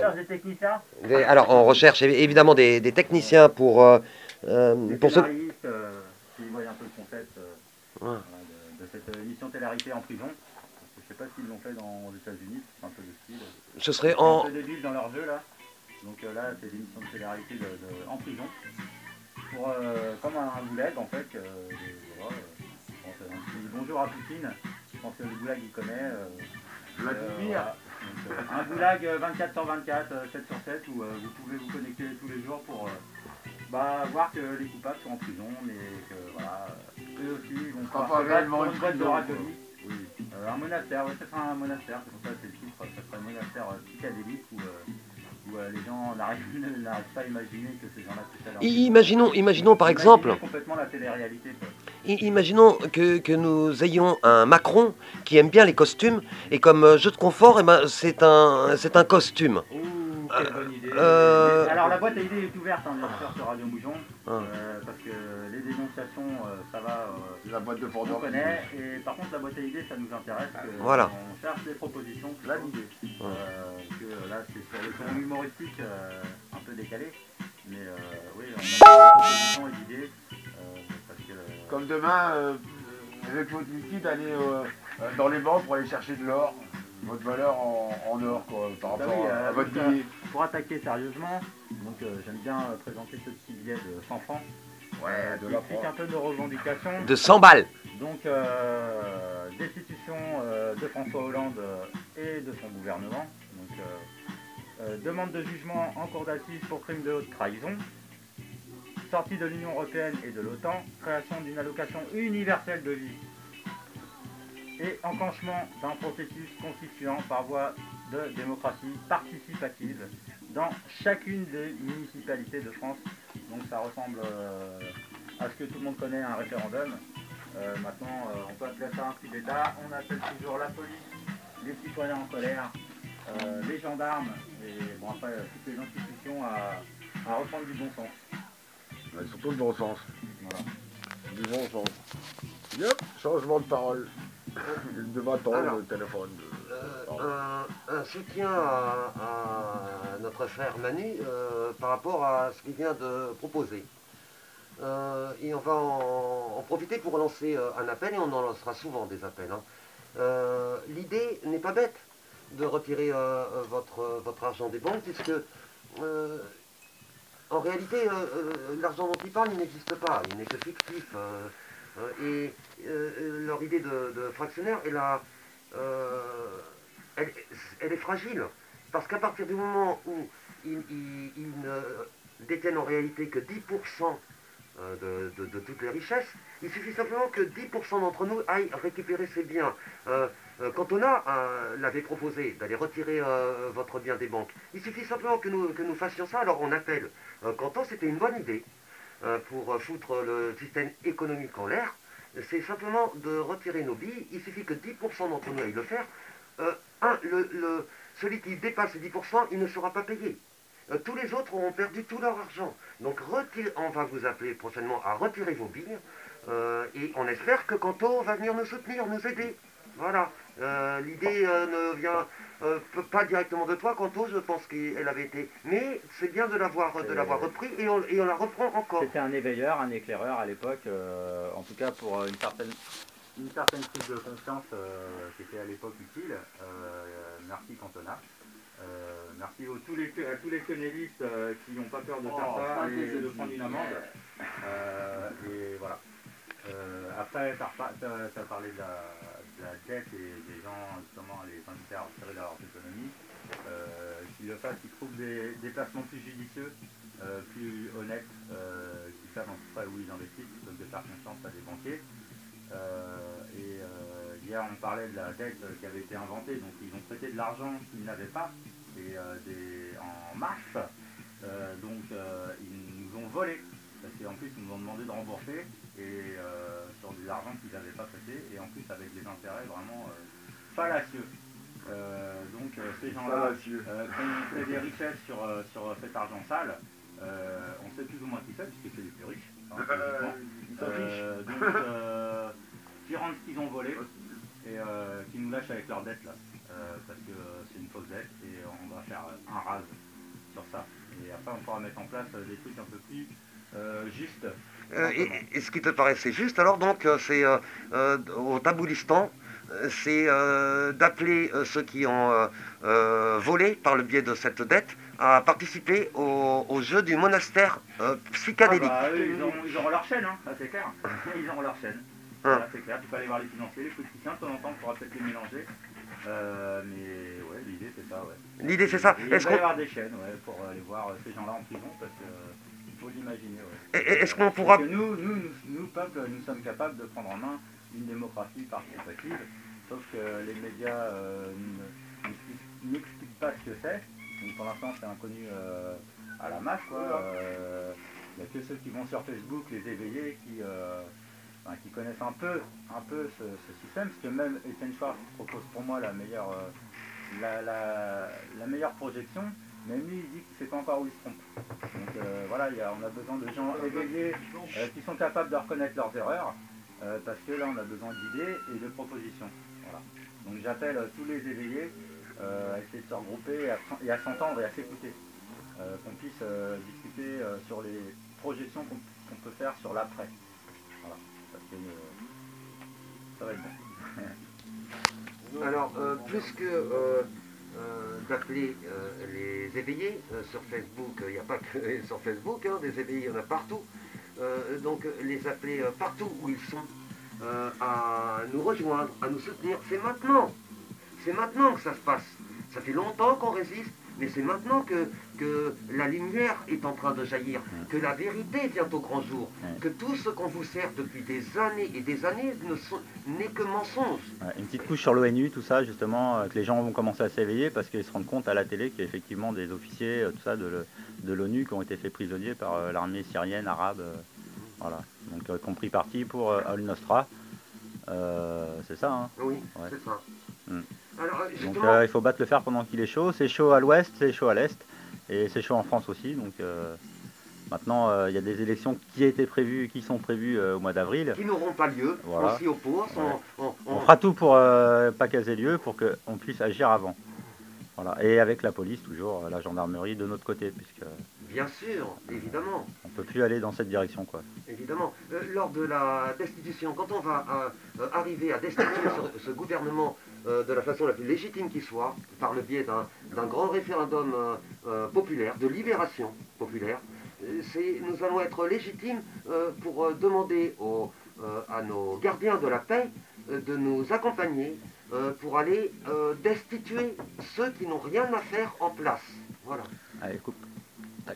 cherche des techniciens. Alors, on recherche évidemment des techniciens pour Des ce... scénaristes qui voient un peu le concept Ouais. voilà, de cette émission télé-réalité en prison. Je ne sais pas s'ils l'ont fait aux États-Unis, c'est un peu de style. Ce serait C'est un en... peu débile dans leur jeu là. Donc là, c'est l'émission de télé-réalité en prison. Pour, comme un goulag en fait. Voilà, bon, c'est un petit bonjour à Poutine. Je pense que le goulag il connaît. Vladimir. Voilà. Donc, un goulag 24 sur 24, 7 sur 7 où vous pouvez vous connecter tous les jours pour voir que les coupables sont en prison, mais que voilà, eux aussi ils vont pouvoir se battre pour une boîte de ravioli. Oui. Un monastère, ouais, ça sera un monastère, c'est pour ça que c'est le titre, ça sera un monastère psychédélique où les gens n'arrivent pas à imaginer que ces gens-là se fait Imaginons par exemple... complètement la télé-réalité. Imaginons que nous ayons un Macron qui aime bien les costumes, et comme jeu de confort, eh ben, c'est un costume. Ouh, quelle bonne idée. Alors la boîte à idées est ouverte bien sûr sur Radio Moujon, parce que les dénonciations, ça va, la boîte de on connaît, et par contre la boîte à idées ça nous intéresse, voilà. On cherche des propositions, là l'idée. Que là c'est sur le ton humoristique un peu décalé, mais oui on a des propositions et d'idées. Comme demain, avec votre liquide, aller dans les banques pour aller chercher de l'or, votre valeur en or, quoi, par rapport à votre billet. Pour attaquer sérieusement, donc j'aime bien présenter ce petit billet de 100 francs. Ouais, de la explique un peu nos revendications. De 100 balles. Donc, destitution de François Hollande et de son gouvernement. Donc, demande de jugement en cour d'assises pour crime de haute trahison. Sortie de l'Union Européenne et de l'OTAN, création d'une allocation universelle de vie et enclenchement d'un processus constituant par voie de démocratie participative dans chacune des municipalités de France. Donc ça ressemble à ce que tout le monde connaît, un référendum. Maintenant, on peut appeler ça un coup d'État, on appelle toujours la police, les citoyens en colère, les gendarmes, et bon après toutes les institutions à reprendre du bon sens. Ouais, surtout le bon sens. Voilà. Du bon sens. Yep, changement de parole. De bâton, de téléphone. Un soutien à notre cher Manu par rapport à ce qu'il vient de proposer. Et on va en profiter pour lancer un appel, et on en lancera souvent des appels. L'idée n'est pas bête de retirer votre argent des banques, puisque en réalité, l'argent dont ils parlent, il n'existe pas, il n'est que fictif. Et leur idée de fractionnaire, elle est fragile. Parce qu'à partir du moment où ils ne détiennent en réalité que 10% de toutes les richesses, il suffit simplement que 10% d'entre nous aillent récupérer ces biens. Cantona l'avait proposé d'aller retirer votre bien des banques. Il suffit simplement que nous fassions ça, alors on appelle. Canton, c'était une bonne idée pour foutre le système économique en l'air. C'est simplement de retirer nos billes. Il suffit que 10% d'entre nous aillent le faire. Celui qui dépasse les 10%, il ne sera pas payé. Tous les autres auront perdu tout leur argent. Donc on va vous appeler prochainement à retirer vos billes. Et on espère que Canto va venir nous soutenir, nous aider. Voilà. L'idée ne vient pas directement de toi, Canto, je pense qu'elle avait été. Mais c'est bien de l'avoir repris, et on la reprend encore. C'était un éveilleur, un éclaireur à l'époque, en tout cas pour une certaine prise de conscience qui était à l'époque utile. Merci Cantona. Merci à tous les connélistes qui n'ont pas peur de faire ça et de prendre une amende. Et voilà. Après, tu as parlé de la dette et des gens, justement, les syndicats retirés de leur autonomie. S'ils le fassent, ils trouvent des placements plus judicieux, plus honnêtes, qui savent en tout cas où ils investissent, plutôt que de faire confiance à des banquiers. Hier, on parlait de la dette qui avait été inventée, donc ils ont prêté de l'argent qu'ils n'avaient pas, et en masse, donc ils nous ont volé, parce qu'en plus ils nous ont demandé de rembourser, et sur des argents qu'ils n'avaient pas prêtés, et en plus avec des intérêts vraiment fallacieux. Donc ces gens-là qui ont fait des richesses sur cet argent sale, on sait plus ou moins qui c'est, puisque c'est les plus riches. Ils sont riches. Donc qui rendent ce qu'ils ont volé, et qui nous lâchent avec leurs dettes là. parce que c'est une fausse dette et on va faire un rase sur ça. Et après on pourra mettre en place des trucs un peu plus justes. Et ce qui te paraissait juste, alors donc, c'est au Taboulistan, c'est d'appeler ceux qui ont volé par le biais de cette dette à participer au jeu du monastère psychédélique. Ah bah, eux, ils auront leur chaîne, hein, ça c'est clair. Ils auront leur chaîne. Voilà, c'est clair. Tu peux aller voir les financiers, les politiciens, de temps en temps, on pourra peut-être les mélanger. Mais ouais, l'idée c'est ça, ouais. L'idée c'est ça. Il va y avoir des chaînes, ouais, pour aller voir ces gens-là en prison, parce que il faut l'imaginer, ouais. Est-ce qu'on pourra... Parce que nous, peuple, nous sommes capables de prendre en main une démocratie participative, sauf que les médias n'expliquent pas ce que c'est. Donc pour l'instant c'est inconnu à la masse, quoi. Il n'y a que ceux qui vont sur Facebook, les éveillés, qui connaissent un peu ce système, parce que même Étienne Schwartz propose pour moi la meilleure projection, même lui il dit qu'il ne sait pas encore où il se trompe. Donc voilà, on a besoin de gens éveillés qui sont capables de reconnaître leurs erreurs, parce que là on a besoin d'idées et de propositions. Voilà. Donc j'appelle tous les éveillés à essayer de se regrouper et à s'entendre et à s'écouter, qu'on puisse discuter sur les projections qu'on peut faire sur l'après. Voilà, parce que ça va être bon. Alors, plus que d'appeler les éveillés sur Facebook, il n'y a pas que sur Facebook, hein, des éveillés, il y en a partout. Donc, les appeler partout où ils sont, à nous rejoindre, à nous soutenir. C'est maintenant que ça se passe. Ça fait longtemps qu'on résiste, mais c'est maintenant que la lumière est en train de jaillir, que la vérité vient au grand jour, que tout ce qu'on vous sert depuis des années et des années n'est que mensonge. Une petite couche sur l'ONU, tout ça, justement, que les gens vont commencer à s'éveiller parce qu'ils se rendent compte à la télé qu'il y a effectivement des officiers tout ça, de l'ONU qui ont été faits prisonniers par l'armée syrienne, arabe, voilà. Donc, qui ont pris parti pour Al-Nosra. C'est ça, hein. Oui, ouais. C'est ça. Alors, donc il faut battre le fer pendant qu'il est chaud. C'est chaud à l'ouest, c'est chaud à l'est. Et c'est chaud en France aussi. Donc maintenant, il y a des élections qui sont prévues au mois d'avril. Qui n'auront pas lieu. Voilà. On s'y oppose. Ouais. On fera tout pour pas caser lieu, pour qu'on puisse agir avant. Voilà. Et avec la police, toujours, la gendarmerie de notre côté. Puisque, bien sûr, évidemment. On ne peut plus aller dans cette direction, quoi. Évidemment. Lors de la destitution, quand on va arriver à destituer ce gouvernement de la façon la plus légitime qui soit, par le biais d'un grand référendum populaire, de libération populaire, nous allons être légitimes pour demander à nos gardiens de la paix de nous accompagner pour aller destituer ceux qui n'ont rien à faire en place. Voilà. Allez, coupe.